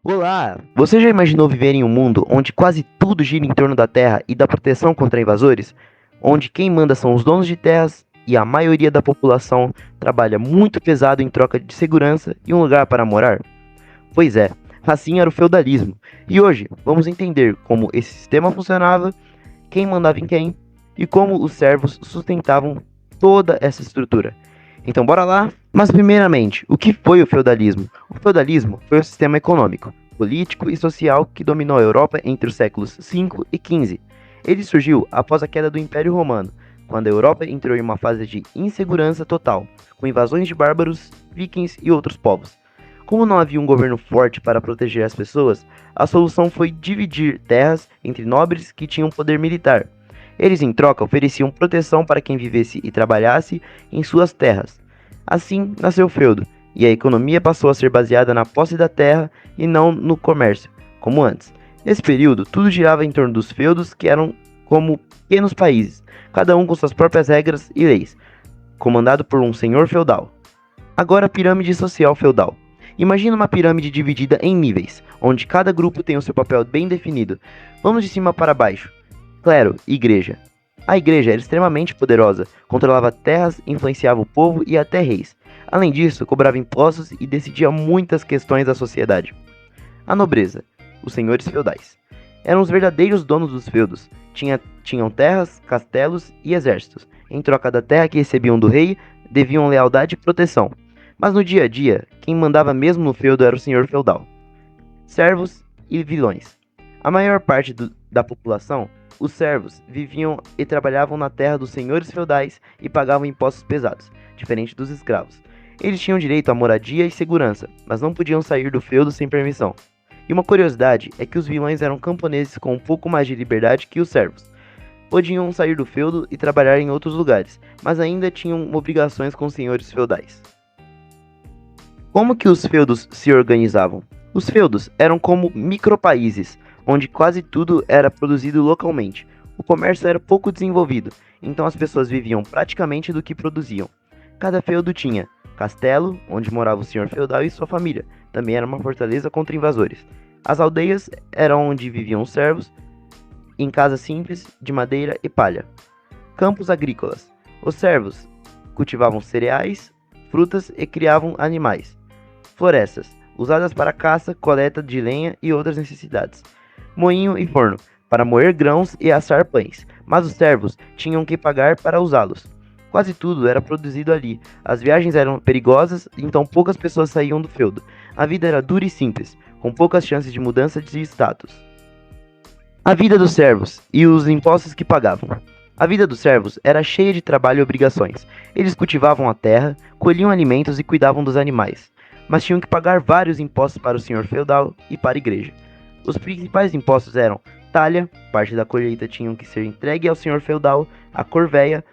Olá! Você já imaginou viver em um mundo onde quase tudo gira em torno da terra e da proteção contra invasores? Onde quem manda são os donos de terras e a maioria da população trabalha muito pesado em troca de segurança e um lugar para morar? Pois é, assim era o feudalismo. E hoje vamos entender como esse sistema funcionava, quem mandava em quem e como os servos sustentavam toda essa estrutura. Então bora lá? Mas primeiramente, o que foi o feudalismo? O feudalismo foi o sistema econômico, político e social que dominou a Europa entre os séculos V e XV. Ele surgiu após a queda do Império Romano, quando a Europa entrou em uma fase de insegurança total, com invasões de bárbaros, vikings e outros povos. Como não havia um governo forte para proteger as pessoas, a solução foi dividir terras entre nobres que tinham poder militar. Eles, em troca, ofereciam proteção para quem vivesse e trabalhasse em suas terras. Assim nasceu o feudo, e a economia passou a ser baseada na posse da terra e não no comércio, como antes. Nesse período, tudo girava em torno dos feudos, que eram como pequenos países, cada um com suas próprias regras e leis, comandado por um senhor feudal. Agora a pirâmide social feudal. Imagina uma pirâmide dividida em níveis, onde cada grupo tem o seu papel bem definido. Vamos de cima para baixo. Clero, igreja. A igreja era extremamente poderosa, controlava terras, influenciava o povo e até reis. Além disso, cobrava impostos e decidia muitas questões da sociedade. A nobreza, os senhores feudais. Eram os verdadeiros donos dos feudos. Tinham terras, castelos e exércitos. Em troca da terra que recebiam do rei, deviam lealdade e proteção. Mas no dia a dia, quem mandava mesmo no feudo era o senhor feudal. Servos e vilões. A maior parte da população, os servos, viviam e trabalhavam na terra dos senhores feudais e pagavam impostos pesados, diferente dos escravos. Eles tinham direito à moradia e segurança, mas não podiam sair do feudo sem permissão. E uma curiosidade é que os vilões eram camponeses com um pouco mais de liberdade que os servos. Podiam sair do feudo e trabalhar em outros lugares, mas ainda tinham obrigações com os senhores feudais. Como que os feudos se organizavam? Os feudos eram como micropaíses, onde quase tudo era produzido localmente. O comércio era pouco desenvolvido, então as pessoas viviam praticamente do que produziam. Cada feudo tinha castelo, onde morava o senhor feudal e sua família, também era uma fortaleza contra invasores. As aldeias eram onde viviam os servos, em casas simples, de madeira e palha. Campos agrícolas. Os servos cultivavam cereais, frutas e criavam animais. Florestas, usadas para caça, coleta de lenha e outras necessidades. Moinho e forno, para moer grãos e assar pães, mas os servos tinham que pagar para usá-los. Quase tudo era produzido ali, as viagens eram perigosas, então poucas pessoas saíam do feudo. A vida era dura e simples, com poucas chances de mudança de status. A vida dos servos e os impostos que pagavam. A vida dos servos era cheia de trabalho e obrigações. Eles cultivavam a terra, colhiam alimentos e cuidavam dos animais, mas tinham que pagar vários impostos para o senhor feudal e para a igreja. Os principais impostos eram talha, parte da colheita tinham que ser entregue ao senhor feudal, a corvéia,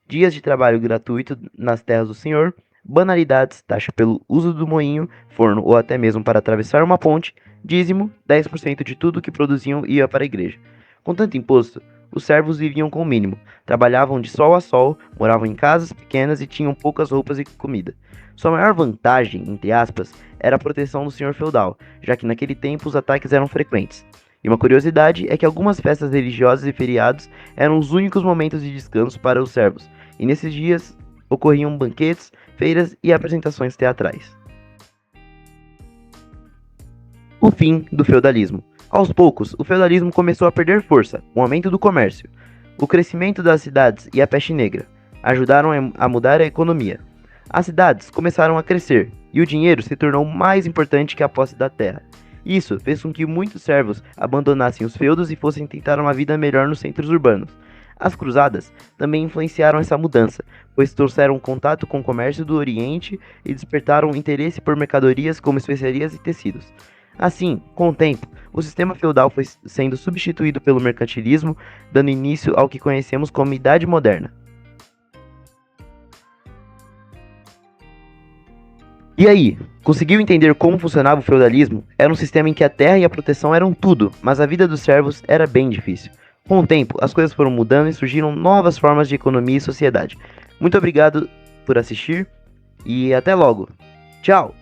dias de trabalho gratuito nas terras do senhor, banalidades, taxa pelo uso do moinho, forno ou até mesmo para atravessar uma ponte, dízimo, 10% de tudo que produziam ia para a igreja. Com tanto imposto, os servos viviam com o mínimo, trabalhavam de sol a sol, moravam em casas pequenas e tinham poucas roupas e comida. Sua maior vantagem, entre aspas, era a proteção do senhor feudal, já que naquele tempo os ataques eram frequentes. E uma curiosidade é que algumas festas religiosas e feriados eram os únicos momentos de descanso para os servos, e nesses dias ocorriam banquetes, feiras e apresentações teatrais. O fim do feudalismo. Aos poucos, o feudalismo começou a perder força, o aumento do comércio, o crescimento das cidades e a peste negra ajudaram a mudar a economia. As cidades começaram a crescer e o dinheiro se tornou mais importante que a posse da terra. Isso fez com que muitos servos abandonassem os feudos e fossem tentar uma vida melhor nos centros urbanos. As cruzadas também influenciaram essa mudança, pois trouxeram contato com o comércio do Oriente e despertaram interesse por mercadorias como especiarias e tecidos. Assim, com o tempo, o sistema feudal foi sendo substituído pelo mercantilismo, dando início ao que conhecemos como Idade Moderna. E aí, conseguiu entender como funcionava o feudalismo? Era um sistema em que a terra e a proteção eram tudo, mas a vida dos servos era bem difícil. Com o tempo, as coisas foram mudando e surgiram novas formas de economia e sociedade. Muito obrigado por assistir e até logo. Tchau!